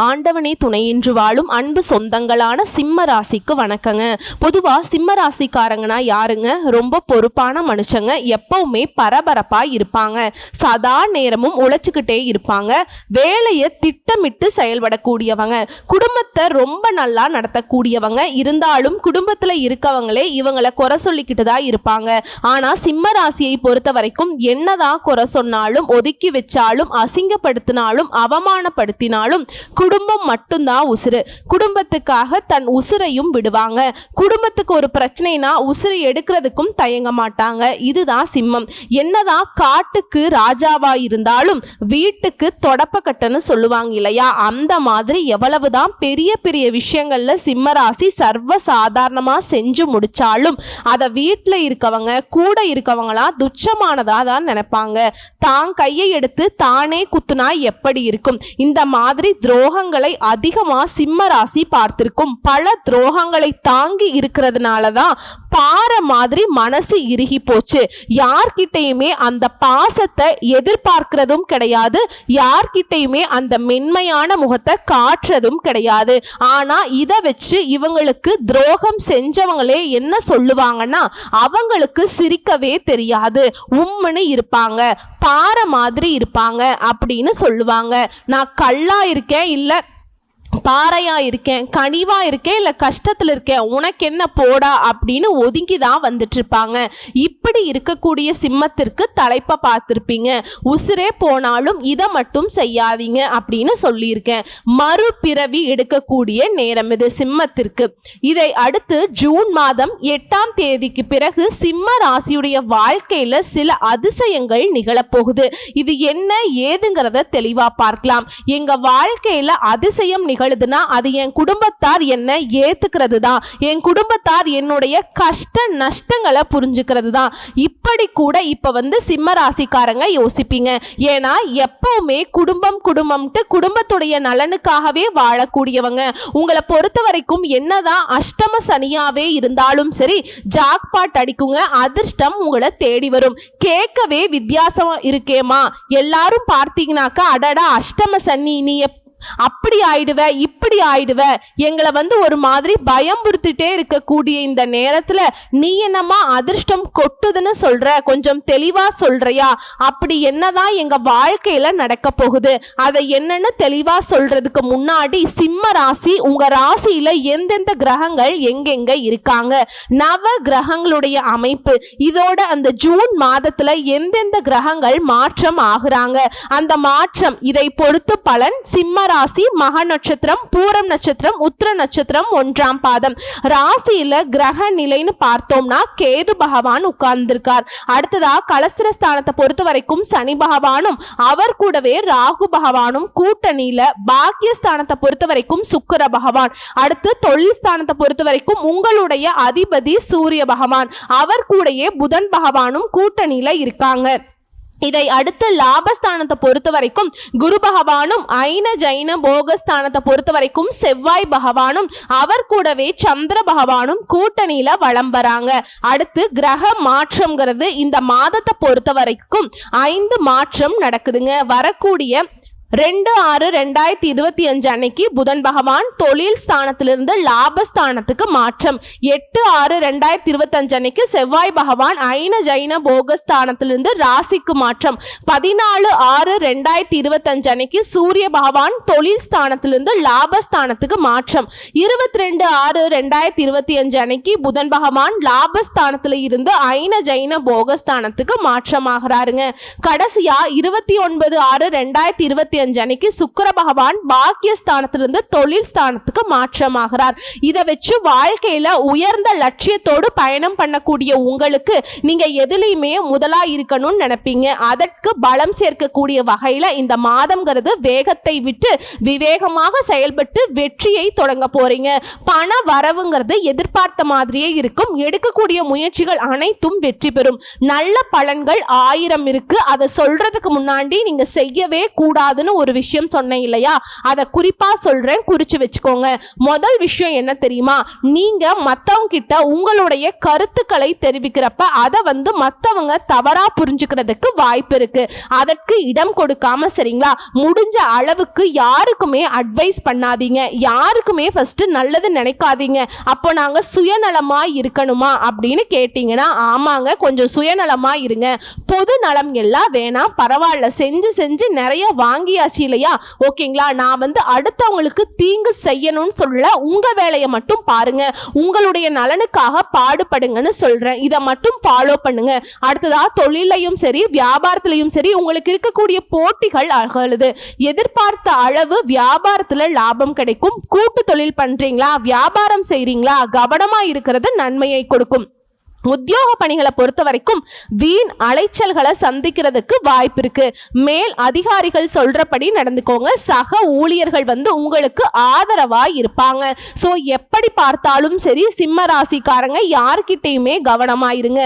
ஆண்டவனே துணையின்றி வாழும் அன்பு சொந்தங்களான சிம்ம ராசிக்கு வணக்கங்க. பொதுவாக சிம்ம ராசிக்காரங்கன்னா யாருங்க? ரொம்ப பொறுப்பான மனுஷங்க. எப்பவுமே பரபரப்பாக இருப்பாங்க. சதா நேரமும் உழைச்சிக்கிட்டே இருப்பாங்க. வேலையை திட்டமிட்டு செயல்படக்கூடியவங்க. குடும்பத்தை ரொம்ப நல்லா நடத்தக்கூடியவங்க. இருந்தாலும் குடும்பத்தில் இருக்கவங்களே இவங்களை குறை சொல்லிக்கிட்டு தான் இருப்பாங்க. ஆனால் சிம்ம ராசியை பொறுத்த வரைக்கும் என்னதான் குறை சொன்னாலும், ஒதுக்கி வச்சாலும், அசிங்கப்படுத்தினாலும், அவமானப்படுத்தினாலும் குடும்பம் மட்டும்தான் உசுறு. குடும்பத்துக்காக தன் உசுரையும் விடுவாங்க. குடும்பத்துக்கு ஒரு பிரச்சனைனா உசுரை எடுக்கிறதுக்கும் தயங்க மாட்டாங்க. இதுதான் சிம்மம். என்னதான் காட்டுக்கு ராஜாவா இருந்தாலும் வீட்டுக்கு தொடப்பக்கட்டன்னு சொல்லுவாங்க இல்லையா? அந்த மாதிரி எவ்வளவுதான் பெரிய பெரிய விஷயங்கள்ல சிம்ம ராசி சர்வ சாதாரணமா செஞ்சு முடிச்சாலும் அதை வீட்டில் இருக்கவங்க கூட இருக்கவங்களா துச்சமானதா தான் நினைப்பாங்க. தான் கையை எடுத்து தானே குத்துனா எப்படி இருக்கும்? இந்த மாதிரி துரோகங்களை அதிகமா சிம்ம ராசி பார்த்திருக்கும். பல துரோகங்களை தாங்கி இருக்கிறதுனாலதான் பாறை மாதிரி மனசு இறுகி போச்சு. யார்கிட்டையுமே அந்த பாசத்தை எதிர்பார்க்கிறதும் கிடையாது. யார்கிட்டையுமே அந்த மென்மையான முகத்தை காட்டுறதும் கிடையாது. ஆனா இதை வச்சு இவங்களுக்கு துரோகம் செஞ்சவங்களே என்ன சொல்லுவாங்கன்னா, அவங்களுக்கு சிரிக்கவே தெரியாது, உம்முன்னு இருப்பாங்க, பாறை மாதிரி இருப்பாங்க அப்படின்னு சொல்லுவாங்க. நான் கல்லா இருக்கேன், இல்ல பாறையா இருக்கேன், கனிவா இருக்கேன், இல்ல கஷ்டத்துல இருக்கேன், உனக்கு என்ன போடா அப்படின்னு ஒதுங்கி தான் வந்துட்டு இருப்பாங்க. இப்படி இருக்கக்கூடிய சிம்மத்திற்கு தலைப்பை பார்த்திருப்பீங்க. உசுரே போனாலும் இதை மட்டும் செய்யாதீங்க அப்படின்னு சொல்லியிருக்கேன். மறுபிறவி எடுக்கக்கூடிய நேரம் இது சிம்மத்திற்கு. இதை அடுத்து ஜூன் மாதம் 8ஆம் தேதிக்கு பிறகு சிம்ம ராசியுடைய வாழ்க்கையில சில அதிசயங்கள் நிகழப்போகுது. இது என்ன ஏதுங்கிறத தெளிவா பார்க்கலாம். எங்க வாழ்க்கையில அதிசயம் நிகழுதுன்னா அது என் குடும்பத்தார் என்ன ஏத்துக்கிறது தான். என் குடும்பத்தார் என்னுடைய கஷ்ட நஷ்டங்களை புரிஞ்சுக்கிறது தான். இப்படி கூட இப்ப சிம்ம ராசிக்காரங்க யோசிப்பீங்க. ஏன்னா எப்பவுமே குடும்பம் குடும்பம்ட்டு குடும்பத்துடைய நலனுக்காகவே வாழக்கூடியவங்க. உங்களை பொறுத்த வரைக்கும் என்னதான் அஷ்டம சனியாவே இருந்தாலும் சரி, ஜாக்பாட் அடிக்குங்க. அதிர்ஷ்டம் உங்களை தேடி வரும். கேட்கவே வித்தியாசமா இருக்கேமா? எல்லாரும் பார்த்தீங்கன்னாக்கா, அடடா அஷ்டம சனி, நீ அப்படி ஆயிடுவ, இப்படி ஆயிடுவ, எங்களை ஒரு மாதிரி பயம்புறுத்திட்டே இருக்கக்கூடிய இந்த நேரத்துல நீ என்னமா அதிர்ஷ்டம் கொட்டுதுன்னு சொல்ற? கொஞ்சம் தெளிவா சொல்றியா? அப்படி என்னதான் எங்க வாழ்க்கையில நடக்க போகுது, அதை என்னன்னு தெளிவா சொல்றதுக்கு முன்னாடி சிம்ம ராசி, உங்க ராசியில எந்தெந்த கிரகங்கள் எங்கெங்க இருக்காங்க, நவ கிரகங்களுடைய அமைப்பு, இதோட அந்த ஜூன் மாதத்துல எந்தெந்த கிரகங்கள் மாற்றம் ஆகுறாங்க, அந்த மாற்றம் இதை பொறுத்து பலன். சிம்ம ராசி மக நட்சத்திரம், பூரம் நட்சத்திரம், உத்திர நட்சத்திரம் 1ஆம் பாதம். ராசியில கிரக நிலைன்னு பார்த்தோம்னா கேது பகவான் உட்கார்ந்திருக்கார். அடுத்ததா கலஸ்திரஸ்தானத்தை பொறுத்த வரைக்கும் சனி பகவானும் அவர் கூடவே ராகு பகவானும் கூட்டணியில. பாக்கியஸ்தானத்தை பொறுத்த வரைக்கும் சுக்கிர பகவான். அடுத்து தொழில் ஸ்தானத்தை பொறுத்த வரைக்கும் உங்களுடைய அதிபதி சூரிய பகவான், அவர் கூடயே புதன் பகவானும் கூட்டணியில இருக்காங்க. இதை அடுத்து லாபஸ்தானத்தை பொறுத்த வரைக்கும் குரு பகவானும், ஐன ஜைன போகஸ்தானத்தை பொறுத்த வரைக்கும் செவ்வாய் பகவானும், அவர் கூடவே சந்திர பகவானும் கூட்டணியில வலம் வராங்க. அடுத்து கிரக மாற்றம்ங்கிறது இந்த மாதத்தை பொறுத்த வரைக்கும் 5 மாற்றம் நடக்குதுங்க. வரக்கூடிய 2/6/2025 அன்னைக்கு புதன் பகவான் தொழில் ஸ்தானத்திலிருந்து லாபஸ்தானத்துக்கு மாற்றம். 8/6/2025 அன்னைக்கு செவ்வாய் பகவான் ஐன ஜைன போகஸ்தானத்திலிருந்து ராசிக்கு மாற்றம். 14/6/2025 அன்னைக்கு சூரிய பகவான் தொழில் ஸ்தானத்திலிருந்து லாபஸ்தானத்துக்கு மாற்றம். 22/6/2025 அன்னைக்கு புதன் பகவான் லாபஸ்தானத்துல இருந்து ஐன ஜைன போகஸ்தானத்துக்கு மாற்றமாகிறாருங்க. கடைசியா 29/6/2025 அன்னைக்கு சுக்கிர பகவான் பாக்கியஸ்தானத்திலிருந்து தொழில் ஸ்தானத்துக்கு மாற்றமாகிறார். இதை வச்சு வாழ்க்கையில உயர்ந்த லட்சியத்தோடு பயணம் பண்ணக்கூடிய உங்களுக்கு நீங்க எதுலையுமே முதலா இருக்கணும்னு நினைப்பீங்க. அதற்கு பலம் சேர்க்கக்கூடிய வகையில இந்த மாதம்ங்கிறது வேகத்தை விட்டு விவேகமாக செயல்பட்டு வெற்றியை தொடங்க போறீங்க. பண வரவுங்கிறது எதிர்பார்த்த மாதிரியே இருக்கும். எடுக்கக்கூடிய முயற்சிகள் அனைத்தும் வெற்றி பெறும். நல்ல பலன்கள் 1000 இருக்கு. அதை சொல்றதுக்கு முன்னாடி நீங்க செய்யவே கூடாதுன்னு அப்படின்னு ஒரு விஷயம் சொன்னேன் இல்லையா, அதை குறிப்பா சொல்றேன், குறிச்சு வச்சுக்கோங்க. முதல் விஷயம் என்ன தெரியுமா, நீங்க மத்தவங்க கிட்ட உங்களுடைய கருத்துக்களை தெரிவிக்கிறப்ப அதை மத்தவங்க தவறா புரிஞ்சுக்கிறதுக்கு வாய்ப்பு இருக்கு. அதற்கு இடம் கொடுக்காம சரிங்களா, முடிஞ்ச அளவுக்கு யாருக்குமே அட்வைஸ் பண்ணாதீங்க, யாருக்குமே ஃபர்ஸ்ட் நல்லது நினைக்காதீங்க. அப்போ நாங்க சுயநலமா இருக்கணுமா அப்படின்னு கேட்டீங்கன்னா, ஆமாங்க, கொஞ்சம் சுயநலமா இருங்க. பொது நலம் எல்லாம் வேணாம், பரவாயில்ல, செஞ்சு செஞ்சு நிறைய வாங்கியாச்சு இல்லையா, ஓகேங்களா, நான் அடுத்தவங்களுக்கு தீங்கு செய்யணும்னு சொல்ல, உங்க வேலையை மட்டும் பாருங்க, உங்களுடைய நலனுக்காக பாடுபடுங்கன்னு சொல்றேன். இதை மட்டும் ஃபாலோ பண்ணுங்க. அடுத்ததா தொழிலையும் சரி வியாபாரத்திலையும் சரி உங்களுக்கு இருக்கக்கூடிய போட்டிகள் அகலுது. எதிர்பார்த்த அளவு வியாபாரத்துல லாபம் கிடைக்கும். கூட்டு தொழில் பண்றீங்களா, வியாபாரம் செய்றீங்களா, கவனமா இருக்கிறது நன்மையை கொடுக்கும். உத்தியோக பணிகளை பொறுத்த வரைக்கும் வீண் அலைச்சல்களை சந்திக்கிறதுக்கு வாய்ப்பு இருக்கு. மேல் அதிகாரிகள் சொல்றபடி நடந்துக்கோங்க. சக ஊழியர்கள் உங்களுக்கு ஆதரவா இருப்பாங்க. ஸோ எப்படி பார்த்தாலும் சரி சிம்ம ராசிக்காரங்க யார்கிட்டையுமே கவனமா இருங்க,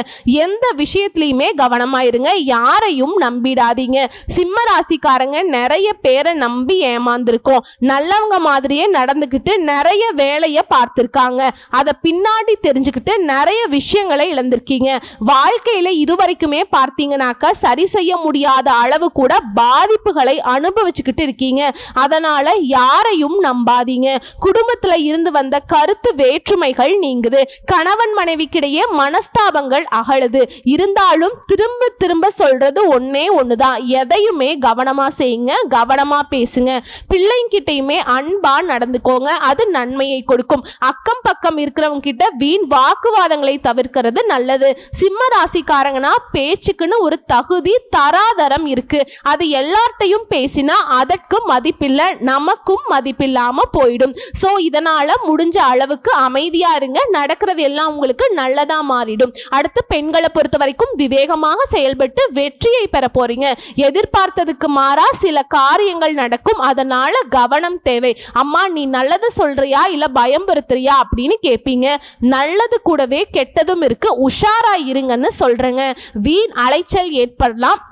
எந்த விஷயத்திலையுமே கவனமா இருங்க, யாரையும் நம்பிடாதீங்க. சிம்ம ராசிக்காரங்க நிறைய பேரை நம்பி ஏமாந்துருக்கோம், நல்லவங்க மாதிரியே நடந்துக்கிட்டு நிறைய வேலையை பார்த்திருக்காங்க, அதை பின்னாடி தெரிஞ்சுக்கிட்டு நிறைய விஷயங்களை இழந்திருக்கீங்க. வாழ்க்கையில இதுவரைக்குமே பார்த்தீங்கன்னாக்கா சரி செய்ய முடியாத அளவு கூட பாதிப்புகளை அனுபவிச்சுக்கிட்டு இருக்கீங்க. அதனால யாரையும் நம்பாதீங்க. குடும்பத்துல இருந்து வந்த கருத்து வேற்றுமைகள் நீங்குது. கணவன் மனைவிக்கிடையே மனஸ்தாபங்கள் அகலுது. இருந்தாலும் திரும்ப திரும்ப சொல்றது ஒன்னே ஒண்ணுதான், எதையுமே கவனமா செய்யுங்க, கவனமா பேசுங்க. பிள்ளைங்கிட்டையுமே அன்பா நடந்துக்கோங்க, அது நன்மையை கொடுக்கும். அக்கம் பக்கம் இருக்கிறவங்க கிட்ட வீண் வாக்குவாதங்களை தவிர்க்கிறது நல்லது. சிம்ம ராசிக்காரங்கன்னா பேச்சுக்குன்னு ஒரு தகுதி தராதரம் இருக்கு. அது எல்லார்ட்டையும் பேசினா அதற்கு மதிப்பில்லை, நமக்கும் மதிப்பில்லாம போயிடும். சோ இதனால முடிஞ்ச அளவுக்கு அமைதியா இருங்க, நடக்கிறது எல்லாம் உங்களுக்கு நல்லதா மாறிடும். அடுத்து பெண்களை பொறுத்த வரைக்கும் விவேகமாக செயல்பட்டு வெற்றியை பெற போறீங்க. எதிர்பார்த்ததுக்கு மாறா சில காரியங்கள் நடக்கும், அதனால கவனம் தேவை. அம்மா நீ நல்லது சொல்றியா இல்ல பயம்படுத்துறியா அப்படின்னு கேட்பீங்க. நல்லது கூடவே கெட்டதும் இருக்கு, உஷாரா இருங்கன்னு சொல்றேங்க. வீண் அலைச்சல் ஏற்படலாம்.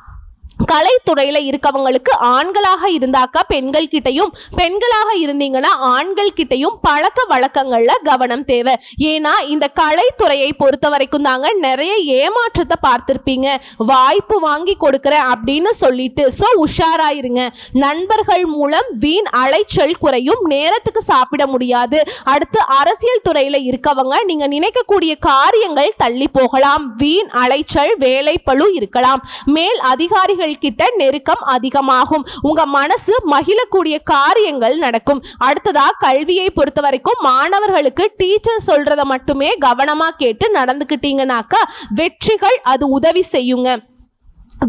கலைத்துறையில இருக்கவங்களுக்கு ஆண்களாக இருந்தாக்கா பெண்கள் கிட்டையும், பெண்களாக இருந்தீங்கன்னா ஆண்கள் கிட்டையும் பழக்க வழக்கங்கள்ல கவனம் தேவை. ஏன்னா இந்த கலைத்துறையை பொறுத்த வரைக்கும் தாங்க நிறைய ஏமாற்றத்தை பார்த்திருப்பீங்க. வாய்ப்பு வாங்கி கொடுக்கறேன் அப்படின்னு சொல்லிட்டு, சோ உஷாராயிருங்க. நண்பர்கள் மூலம் வீண் அலைச்சல் குறையும், நேரத்துக்கு சாப்பிட முடியாது. அடுத்து அரசியல் துறையில இருக்கவங்க நீங்க நினைக்கக்கூடிய காரியங்கள் தள்ளி போகலாம். வீண் அலைச்சல், வேலை பளு இருக்கலாம். மேல் அதிகாரிகள் கிட்ட நெருக்கம் அதிகமாகும். உங்க மனசு மகிழக்கூடிய காரியங்கள் நடக்கும். அடுத்ததா கல்வியை பொறுத்த வரைக்கும் மாணவர்களுக்கு டீச்சர் சொல்றத மட்டுமே கவனமா கேட்டு நடந்துக்கிட்டீங்கன்னாக்கா வெற்றிகள் அது உதவி செய்யுங்க.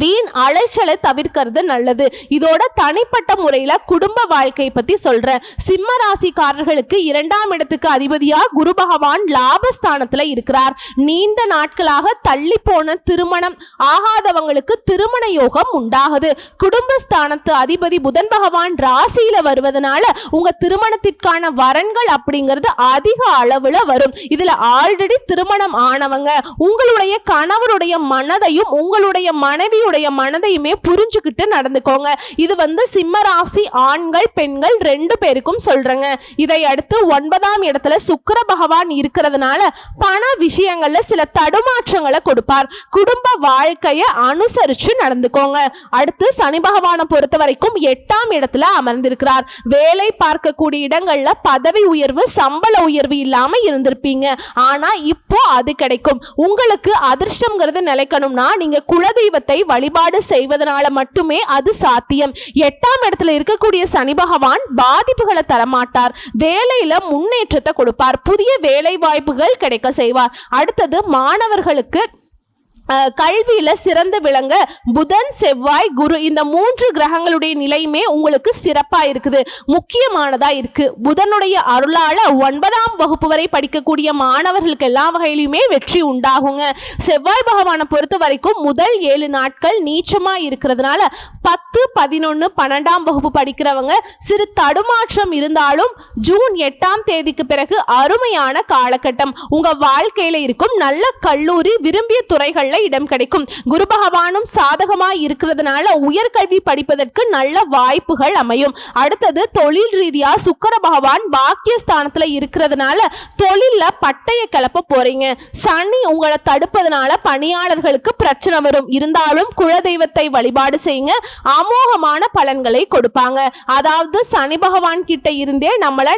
வீண் அலைச்சலை தவிர்க்கிறது நல்லது. இதோட தனிப்பட்ட முறையில குடும்ப வாழ்க்கை பத்தி சொல்றேன். சிம்ம ராசிக்காரர்களுக்கு 2ஆம் இடத்துக்கு அதிபதியா குரு பகவான் லாபஸ்தானத்துல இருக்கிறார். நீண்ட நாட்களாக தள்ளி போன திருமணம் ஆகாதவங்களுக்கு திருமண யோகம் உண்டாகுது. குடும்பஸ்தானத்து அதிபதி புதன் பகவான் ராசியில வருவதனால உங்க திருமணத்திற்கான வரன்கள் அப்படிங்கிறது அதிக அளவுல வரும். இதுல ஆல்ரெடி திருமணம் ஆனவங்க உங்களுடைய கணவருடைய மனதையும் உங்களுடைய மனைவி மனதையுமே புரிஞ்சுக்கிட்டு நடந்துக்கோங்க. இது சிம்ம ராசி ஆண்கள் பெண்கள் 2 பேருக்கும் சொல்றேங்க. இதை அடுத்து 9ஆம் இடத்துல சுக்கிர பகவான் இருக்கிறதுனால பண விஷயங்கள்ல சில தடுமாற்றங்களை கொடுப்பார். குடும்ப வாழ்க்கையை அனுசரிச்சு நடந்துக்கோங்க. அடுத்து சனி பகவானை பொறுத்த வரைக்கும் 8ஆம் இடத்துல அமர்ந்திருக்கிறார். வேலை பார்க்கக்கூடிய இடங்கள்ல பதவி உயர்வு சம்பள உயர்வு இல்லாம இருந்திருப்பீங்க. ஆனா இப்போ அது கிடைக்கும். உங்களுக்கு அதிர்ஷ்டம்ங்கிறது நிலைக்கணும்னா நீங்க குலதெய்வத்தை வழிபாடு செய்வதனால மட்டுமே அது சாத்தியம். 8ஆம் இடத்துல இருக்கக்கூடிய சனி பகவான் பாதிப்புகளை தரமாட்டார், வேலையில முன்னேற்றத்தை கொடுப்பார், புதிய வேலை வாய்ப்புகள் கிடைக்க செய்வார். அடுத்தது மாணவர்களுக்கு கல்வியில சிறந்து விளங்க புதன் செவ்வாய் குரு இந்த 3 கிரகங்களுடைய நிலையுமே உங்களுக்கு சிறப்பா இருக்குது, முக்கியமானதா இருக்கு. புதனுடைய அருளால 9ஆம் வகுப்பு வரை படிக்கக்கூடிய மாணவர்களுக்கு எல்லா வகையிலுமே வெற்றி உண்டாகுங்க. செவ்வாய் பகவானை பொறுத்த வரைக்கும் முதல் 7 நாட்கள் நீச்சமா இருக்கிறதுனால 10, 11, 12ஆம் வகுப்பு படிக்கிறவங்க சிறு தடுமாற்றம் இருந்தாலும் ஜூன் 8ஆம் தேதிக்கு பிறகு அருமையான காலகட்டம். உங்க வாழ்க்கையில இருக்கும் நல்ல கல்லூரி விரும்பிய துறைகள்ல நல்ல இடம் கிடைக்கும். குரு பகவானும் சாதகமாய் இருக்கிறதுனால உயர்கல்வி படிப்பதற்கு நல்ல வாய்ப்புகள் அமையும். அடுத்தது தொழில் ரீதியா சுக்கிர பகவான் பாக்கியஸ்தானத்துல இருக்கிறதுனால தொழில்ல பட்டைய கிளப்ப போறீங்க. சனி உங்களை தடுப்பதனால பணியாளர்களுக்கு பிரச்சனை வரும். இருந்தாலும் குலதெய்வத்தை வழிபாடு செய்யுங்க, அமோகமான பலன்களை கொடுப்பாங்க. அதாவது சனி பகவான் கிட்ட இருந்தே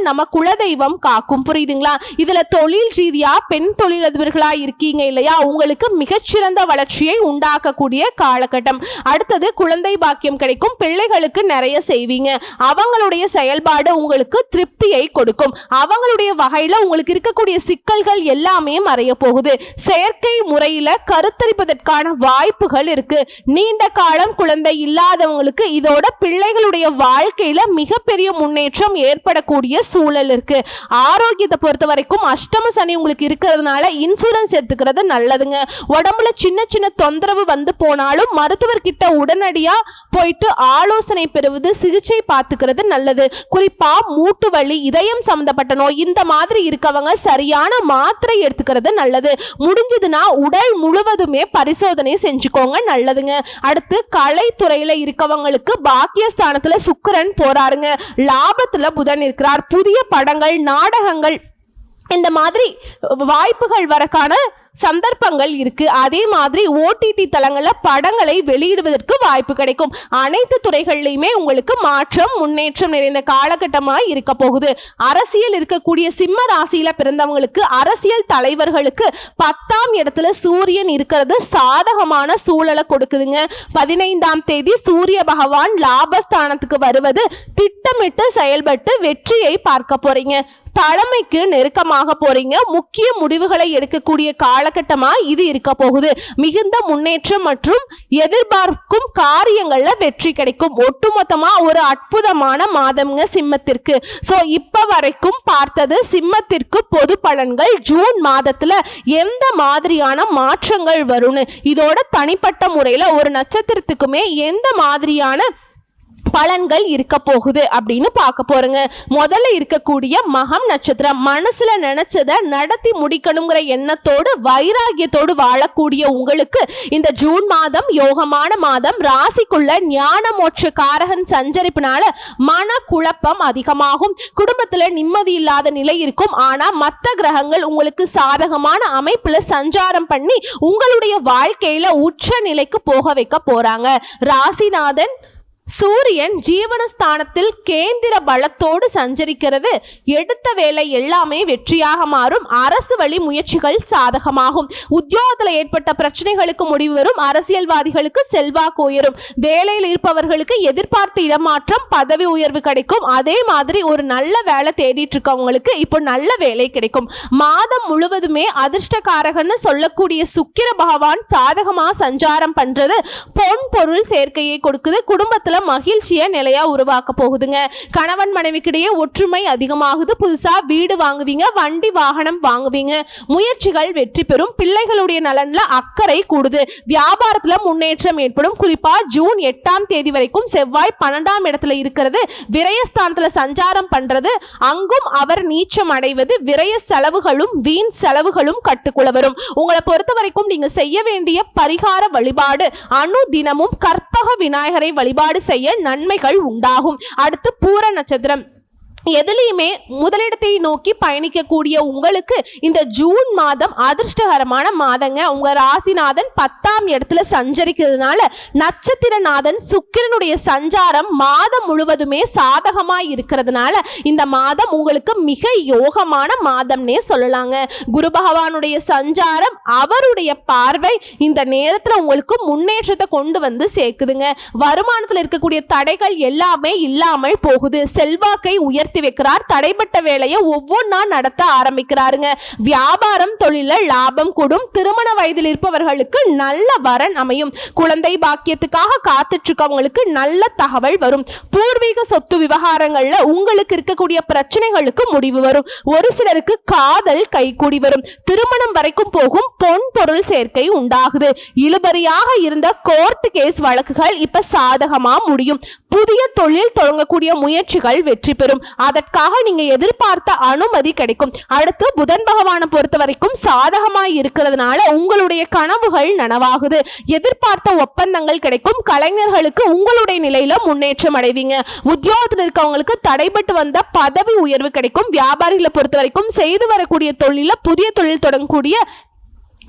நம்ம குலதெய்வம் காக்கும். புரியுதுங்களா? இதுல தொழில் ரீதியா பெண் தொழிலதிபர்களா இருக்கீங்க இல்லையா, உங்களுக்கு மிகச்சிறந்த வளர்ச்சியை உண்டாக்கக்கூடிய காலகட்டம். அடுத்தது குழந்தை பாக்கியம் கிடைக்கும். பிள்ளைகளுக்கு நிறைய செய்வீங்க. அவங்களுடைய செயல்பாடு உங்களுக்கு திருப்தியை கொடுக்கும். அவங்களுடைய வகையில உங்களுக்கு இருக்கக்கூடிய சிக்கல்கள் எல்லாமே மறைய போகுது. செயற்கை முறையில கருத்தரிப்பதற்கான வாய்ப்புகள் இருக்கு. நீண்ட காலம் குழந்தை இல்லாதவங்களுக்கு இதோட பிள்ளைகளுடைய வாழ்க்கையில மிகப்பெரிய முன்னேற்றம் ஏற்படக்கூடிய சூழல் இருக்கு. ஆரோக்கியத்தை பொறுத்த வரைக்கும் அஷ்டம சனி உங்களுக்கு இருக்கிறதுனால இன்சூரன்ஸ் எடுத்துக்கிறது நல்லதுங்க. உடம்புல சின்ன சின்ன தொந்தரவு வந்து போனாலும் மருத்துவர்கிட்ட உடனடியா போயிட்டு ஆலோசனை பெறுவது, சிகிச்சை பார்த்துக்கிறது நல்லது. குறிப்பா மூட்டு வலி, இதயம் சம்பந்தப்பட்ட நோய் இந்த மாதிரி இருக்கவங்க சரியான மாத்திரை எடுத்துக்கிறது நல்லது. முடிஞ்சதுன்னா உடல் முழுவதுமே பரிசோதனை செஞ்சுக்கோங்க, நல்லதுங்க. அடுத்து கலைத்துறையில இருக்கவங்களுக்கு பாக்கியஸ்தானத்துல சுக்கிரன் போறாருங்க. லாபத்துல புதன் இருக்கிறார். புதிய படங்கள், நாடகங்கள் இந்த மாதிரி வாய்ப்புகள் வரக்கான சந்தர்ப்பங்கள் இருக்கு. அதே மாதிரி ஓடிடி தளங்கள்ல படங்களை வெளியிடுவதற்கு வாய்ப்பு கிடைக்கும். அனைத்து துறைகளிலுமே உங்களுக்கு மாற்றம், முன்னேற்றம் நிறைந்த காலகட்டமாக இருக்க போகுது. அரசியல் இருக்கக்கூடிய சிம்ம ராசியில பிறந்தவங்களுக்கு, அரசியல் தலைவர்களுக்கு 10ஆம் இடத்துல சூரியன் இருக்கிறது சாதகமான சூழலை கொடுக்குதுங்க. 15ஆம் தேதி சூரிய பகவான் லாபஸ்தானத்துக்கு வருவது திட்டமிட்டு செயல்பட்டு வெற்றியை பார்க்க போறீங்க. தலைமைக்கு நெருக்கமாக போறீங்க. முக்கிய முடிவுகளை எடுக்கக்கூடிய காலகட்டமா இது இருக்க போகுது. மிகுந்த முன்னேற்றம் மற்றும் எதிர்பார்க்கும் காரியங்கள்ல வெற்றி கிடைக்கும். ஒட்டுமொத்தமா ஒரு அற்புதமான மாதம்ங்க சிம்மத்திற்கு. சோ இப்ப வரைக்கும் பார்த்தது சிம்மத்திற்கு பொது பலன்கள். ஜூன் மாதத்துல எந்த மாதிரியான மாற்றங்கள் வரும்னு, இதோட தனிப்பட்ட முறையில ஒரு நட்சத்திரத்துக்குமே எந்த மாதிரியான பலன்கள் இருக்க போகுது அப்படின்னு பார்க்க போறோங்க. முதல்ல இருக்கக்கூடிய மகம் நட்சத்திரம். மனசுல நினைச்சதை நடத்தி முடிக்கணுங்கிற எண்ணத்தோடு வைராகியத்தோடு வாழக்கூடிய உங்களுக்கு இந்த ஜூன் மாதம் யோகமான மாதம். ராசிக்குள்ள ஞான மோட்ச காரகன் சஞ்சரிப்பினால மன குழப்பம் அதிகமாகும். குடும்பத்துல நிம்மதி இல்லாத நிலை இருக்கும். ஆனா மற்ற கிரகங்கள் உங்களுக்கு சாதகமான அமைப்புல சஞ்சாரம் பண்ணி உங்களுடைய வாழ்க்கையில உச்ச நிலைக்கு போக வைக்க போறாங்க. ராசிநாதன் சூரியன் ஜீவனஸ்தானத்தில் கேந்திர பலத்தோடு சஞ்சரிக்கிறது. எடுத்த வேலை எல்லாமே வெற்றியாக மாறும். அரசு வழி முயற்சிகள் சாதகமாகும். உத்தியோகத்தில் ஏற்பட்ட பிரச்சனைகளுக்கு முடிவு வரும். அரசியல்வாதிகளுக்கு செல்வாக்கு உயரும். வேலையில் இருப்பவர்களுக்கு எதிர்பார்த்த இடமாற்றம், பதவி உயர்வு கிடைக்கும். அதே மாதிரி ஒரு நல்ல வேலை தேடிட்டு இருக்கவங்களுக்கு இப்போ நல்ல வேலை கிடைக்கும். மாதம் முழுவதுமே அதிர்ஷ்டக்காரகன்னு சொல்லக்கூடிய சுக்கிர பகவான் சாதகமா சஞ்சாரம் பண்றது பொன் பொருள் சேர்க்கையை கொடுக்குது. குடும்பத்தில் மகிழ்ச்சியை நிலையா உருவாக்க போகுதுங்க. கணவன் மனைவிக்கிடையே ஒற்றுமை அதிகமாகுது. புதுசா வீடு வாங்குவீங்க, வண்டி வாகனம் வாங்குவீங்க. முயற்சிகள் வெற்றி பெறும். பிள்ளைகளுடைய நலன்ல அக்கறை கூடுது. வியாபாரத்துல முன்னேற்றம் ஏற்படும். குறிப்பா ஜூன் 8ஆம் தேதி வரைக்கும் செவ்வாய் 12ஆம் இடத்துல இருக்கிறது. விரயஸ்தானத்துல சஞ்சாரம் பண்றது. அங்கும் அவர் நீச்சம் அடைவது. விரய செலவுகளும் வீண் செலவுகளும் கட்டுக்குள்ள வரும். உங்களை பொறுத்த வரைக்கும் நீங்க செய்ய வேண்டிய பரிகார வழிபாடு அணு தினமும் கற்பக விநாயகரை வழிபாடு செய்ய நன்மைகள் உண்டாகும். அடுத்து பூர நட்சத்திரம். எதுலையுமே முதலிடத்தை நோக்கி பயணிக்கக்கூடிய உங்களுக்கு இந்த ஜூன் மாதம் அதிர்ஷ்டகரமான மாதங்க. உங்க ராசிநாதன் 10ஆம் இடத்துல சஞ்சரிக்கிறதுனால நட்சத்திரநாதன் சுக்கிரனுடைய சஞ்சாரம் மாதம் முழுவதுமே சாதகமா இருக்கிறதுனால இந்த மாதம் உங்களுக்கு மிக யோகமான மாதம்னே சொல்லலாங்க. குரு பகவானுடைய சஞ்சாரம், அவருடைய பார்வை இந்த நேரத்துல உங்களுக்கு முன்னேற்றத்தை கொண்டு வந்து சேர்க்குதுங்க. வருமானத்தில் இருக்கக்கூடிய தடைகள் எல்லாமே இல்லாமல் போகுது. செல்வாக்கை உயர்த்தி வைக்கிறார். தடைப்பட்ட வேலையை ஒவ்வொன்றா நடத்த ஆரம்பிக்கிறாருங்க. வியாபாரம் தொழில லாபம் கூடும். திருமண வயதில் இருப்பவர்களுக்கு நல்ல வரன் அமையும். குழந்தை பாக்கியத்துக்காக காத்துட்டு இருக்கவங்களுக்கு நல்ல தகவல் வரும். பூர்வீக சொத்து விவகாரங்கள்ல உங்களுக்கு இருக்கக்கூடிய பிரச்சனைகளுக்கு முடிவு வரும். ஒரு சிலருக்கு காதல் கைகூடி வரும். திருமணம் வரைக்கும் போகும். பொன் பொருள் சேர்க்கை உண்டாகுது. இழுபறியாக இருந்த கோர்ட் கேஸ் வழக்குகள் இப்ப சாதகமா முடியும். புதிய தொழில் தொடங்கக்கூடிய முயற்சிகள் வெற்றி பெறும். அதற்காக நீங்க எதிர்பார்த்த அனுமதி கிடைக்கும். அடுத்து புதன் பகவானை பொறுத்த வரைக்கும் சாதகமாய் இருக்கிறதுனால உங்களுடைய கனவுகள் நனவாகுது. எதிர்பார்த்த ஒப்பந்தங்கள் கிடைக்கும். கலைஞர்களுக்கு உங்களுடைய நிலையில முன்னேற்றம் அடைவீங்க. உத்தியோகத்தில் இருக்கவங்களுக்கு தடைபட்டு வந்த பதவி உயர்வு கிடைக்கும். வியாபாரிகளை பொறுத்த வரைக்கும் செய்து வரக்கூடிய தொழில புதிய தொழில் தொடங்கக்கூடிய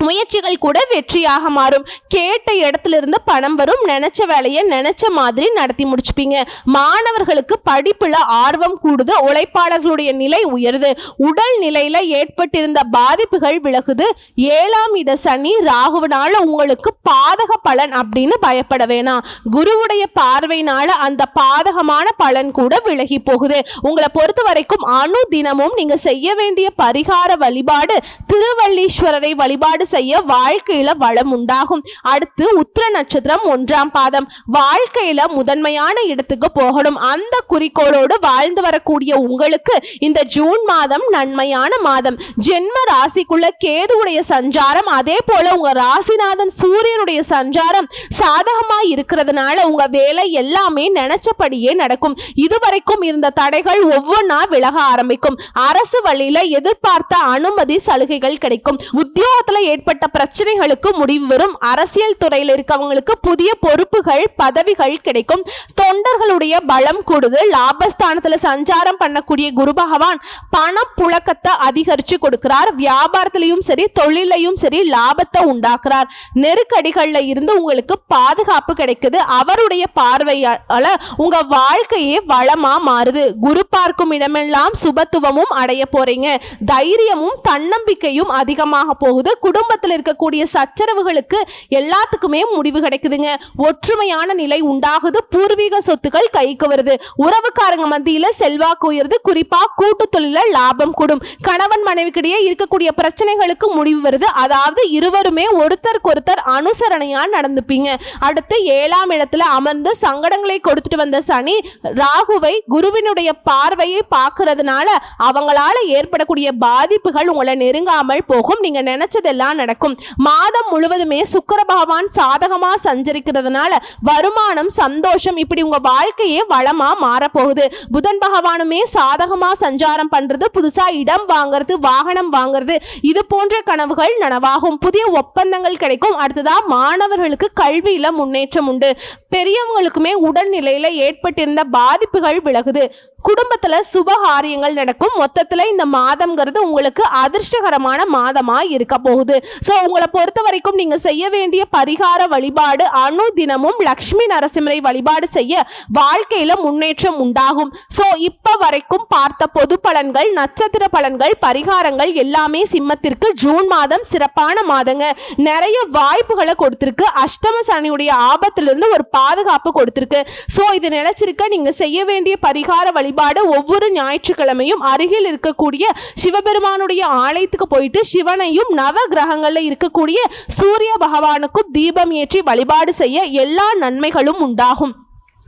முயற்சிகள் கூட வெற்றியாக மாறும். கேட்ட இடத்துல இருந்து பணம் வரும். நினைச்ச வேலையை நினைச்ச மாதிரி நடத்தி முடிச்சுப்பீங்க. மாணவர்களுக்கு படிப்புல ஆர்வம் கூடுது. உழைப்பாளர்களுடைய நிலை உயருது. உடல் நிலையில ஏற்பட்டிருந்த பாதிப்புகள் விலகுது. 7ஆம் இட சனி ராகுவனால உங்களுக்கு பாதக பலன் அப்படின்னு பயப்பட வேணாம். குருவுடைய பார்வையினால அந்த பாதகமான பலன் கூட விலகி போகுது. உங்களை பொறுத்த வரைக்கும் அணு தினமும் நீங்க செய்ய வேண்டிய பரிகார வழிபாடு திருவள்ளீஸ்வரரை வழிபாடு செய்ய வாழ்க்கையில வளம் உண்டாகும். அடுத்து உத்திர நட்சத்திரம் 1ஆம் பாதம். வாழ்க்கையில முதன்மையான இடத்துக்கு போகணும். அந்த குறிக்கோளோடு வாழ்ந்து வரக்கூடிய உங்களுக்கு இந்த ஜூன் மாதம் நன்மையான மாதம். ஜென்ம ராசிக்குள்ள கேதுவுடைய சஞ்சாரம், அதே போல உங்க ராசிநாதன் சூரியனுடைய சஞ்சாரம் சாதகமா இருக்கிறதுனால உங்க வேலை எல்லாமே நினைச்சபடியே நடக்கும். இதுவரைக்கும் இருந்த தடைகள் ஒவ்வொன்றா விலக ஆரம்பிக்கும். அரசு வழியில எதிர்பார்த்த அனுமதி சலுகைகள் கிடைக்கும். உத்தியோகத்துல ஏற்பட்ட பிரச்சனைகளுக்கு முடிவு வரும். அரசியல் துறையில் இருக்கவங்களுக்கு புதிய பொறுப்புகள் பதவிகள் கிடைக்கும். தொண்டர்களுடைய பலம் கூடுது. லாபஸ்தானத்துல சஞ்சாரம் பண்ணக்கூடிய குரு பகவான் பண புழக்கத்தை அதிகரிச்சு கொடுக்கிறார். வியாபாரத்திலையும் சரி தொழிலையும் சரி லாபத்தை உண்டாக்குறார். நெருக்கடிகள்ல இருந்து உங்களுக்கு பாதுகாப்பு கிடைக்குது. அவருடைய பார்வையால உங்க வாழ்க்கையே வளமா மாறுது. குரு பார்க்கும் இடமெல்லாம் சுபத்துவமும் அடைய போறீங்க. தைரியமும் தன்னம்பிக்கையும் அதிகமாக போகுது. குடும்பத்தில் இருக்கக்கூடிய சச்சரவுகளுக்கு எல்லாத்துக்குமே முடிவு கிடைக்குதுங்க. ஒற்றுமையான நிலை உண்டாகுது. பூர்வீக சொத்துக்கள் கைக்கு வருது. உறவுக்காரங்க மத்தியில செல்வாக்கு உயருது. குறிப்பா கூட்டு தொழில லாபம் கூடும். கணவன் மனைவிக்கிடையே இருக்கக்கூடிய பிரச்சனைகளுக்கு முடிவு வருது. அதாவது இருவருமே ஒருத்தருக்கொருத்தர் அனுசரணையா நடந்துப்பீங்க. அடுத்து 7ஆம் இடத்துல அமர்ந்து சங்கடங்களை கொடுத்துட்டு வந்த சனி ராகுவை குருவினுடைய பார்வையை பார்க்கறதுனால அவங்களால ஏற்படக்கூடிய பாதிப்புகள் உங்களை நெருங்காமல் போகும். நீங்க நினைச்சதெல்லாம் நடக்கும். மாதம் முழுவதுமே சுக்கிர பகவான் சாதகமா சஞ்சரிக்கிறதுனால வருமானம் சந்தோஷம் இப்படி உங்க வாழ்க்கையே வளமா மாறப்போகுது. புதன் பகவானுமே சாதகமா சஞ்சாரம் பண்றது, புதுசா இடம் வாங்குறது, வாகனம் வாங்குறது, இது போன்ற கனவுகள் நனவாகும். புதிய ஒப்பந்தங்கள் கிடைக்கும். அடுத்ததா மாணவர்களுக்கு கல்வியில முன்னேற்றம் உண்டு. பெரியவங்களுக்குமே உடல்நிலையில ஏற்பட்டிருந்த பாதிப்புகள் விலகுது. குடும்பத்துல சுபகாரியங்கள் நடக்கும். மொத்தத்துல இந்த மாதம்ங்கிறது உங்களுக்கு அதிர்ஷ்டகரமான மாதமா இருக்க போகுது. சோ உங்களை பொறுத்த வரைக்கும் நீங்க செய்ய வேண்டிய பரிகார வழிபாடு அணு தினமும் லக்ஷ்மி நரசிம்மரை வழிபாடு செய்ய வாழ்க்கையில முன்னேற்றம் உண்டாகும். சோ இப்ப வரைக்கும் பார்த்த பொது பலன்கள், நட்சத்திர பலன்கள், பரிகாரங்கள் எல்லாமே சிம்மத்திற்கு ஜூன் மாதம் சிறப்பான மாதங்க. நிறைய வாய்ப்புகளை கொடுத்திருக்கு. அஷ்டம சனியுடைய ஆபத்திலிருந்து ஒரு பாதுகாப்பு கொடுத்திருக்கு. சோ இது நிலைச்சிருக்க நீங்க செய்ய வேண்டிய பரிகார வழிபாடு ஒவ்வொரு ஞாயிற்றுக்கிழமையும் அருகில் இருக்கக்கூடிய சிவபெருமானுடைய ஆலயத்துக்கு போயிட்டு சிவனையும் நவ கிரகங்கள்ல இருக்கக்கூடிய சூரிய பகவானுக்கும் தீபம் ஏற்றி வழிபாடு செய்ய எல்லா நன்மைகளும் உண்டாகும்.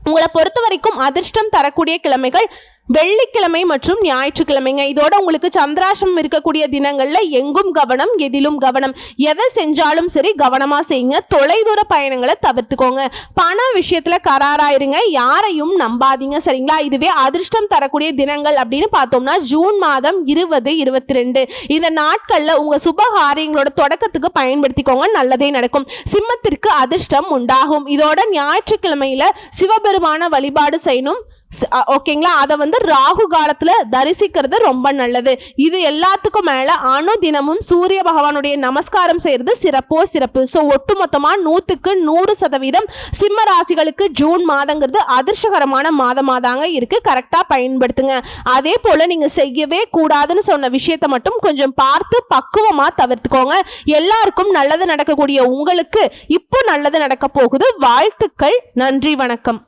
உங்களை பொறுத்த வரைக்கும் அதிர்ஷ்டம் தரக்கூடிய கிழமைகள் வெள்ளிக்கிழமை மற்றும் ஞாயிற்றுக்கிழமைங்க. இதோட உங்களுக்கு சந்திராஷ்டமம் இருக்கக்கூடிய தினங்கள்ல எங்கும் கவனம், எதிலும் கவனம். எதை செஞ்சாலும் சரி கவனமா செய்யுங்க. தொலைதூர பயணங்களை தவிர்த்துக்கோங்க. பண விஷயத்துல கராராயிருங்க. யாரையும் நம்பாதீங்க, சரிங்களா? இதுவே அதிர்ஷ்டம் தரக்கூடிய தினங்கள் அப்படின்னு பார்த்தோம்னா ஜூன் மாதம் 20, 22 இந்த நாட்கள்ல உங்க சுபகாரியங்களோட தொடக்கத்துக்கு பயன்படுத்திக்கோங்க. நல்லதே நடக்கும். சிம்மத்திற்கு அதிர்ஷ்டம் உண்டாகும். இதோட ஞாயிற்றுக்கிழமையில சிவபெருமான வழிபாடு செய்யணும். ஓகேங்களா? அதை ராகு காலத்துல தரிசிக்கிறது ரொம்ப நல்லது. இது எல்லாத்துக்கும் மேல அணு தினமும் சூரிய பகவானுடைய நமஸ்காரம் செய்யறது சிறப்போ சிறப்பு. ஸோ ஒட்டுமொத்தமா 100க்கு 100% சிம்ம ராசிகளுக்கு ஜூன் மாதங்கிறது அதிர்ஷ்டகரமான மாதமாதாங்க இருக்கு. கரெக்டா பயன்படுத்துங்க. அதே போல நீங்க செய்யவே கூடாதுன்னு சொன்ன விஷயத்தை மட்டும் கொஞ்சம் பார்த்து பக்குவமா தவிர்த்துக்கோங்க. எல்லாருக்கும் நல்லது நடக்கக்கூடிய உங்களுக்கு இப்போ நல்லது நடக்க போகுது. வாழ்த்துக்கள். நன்றி, வணக்கம்.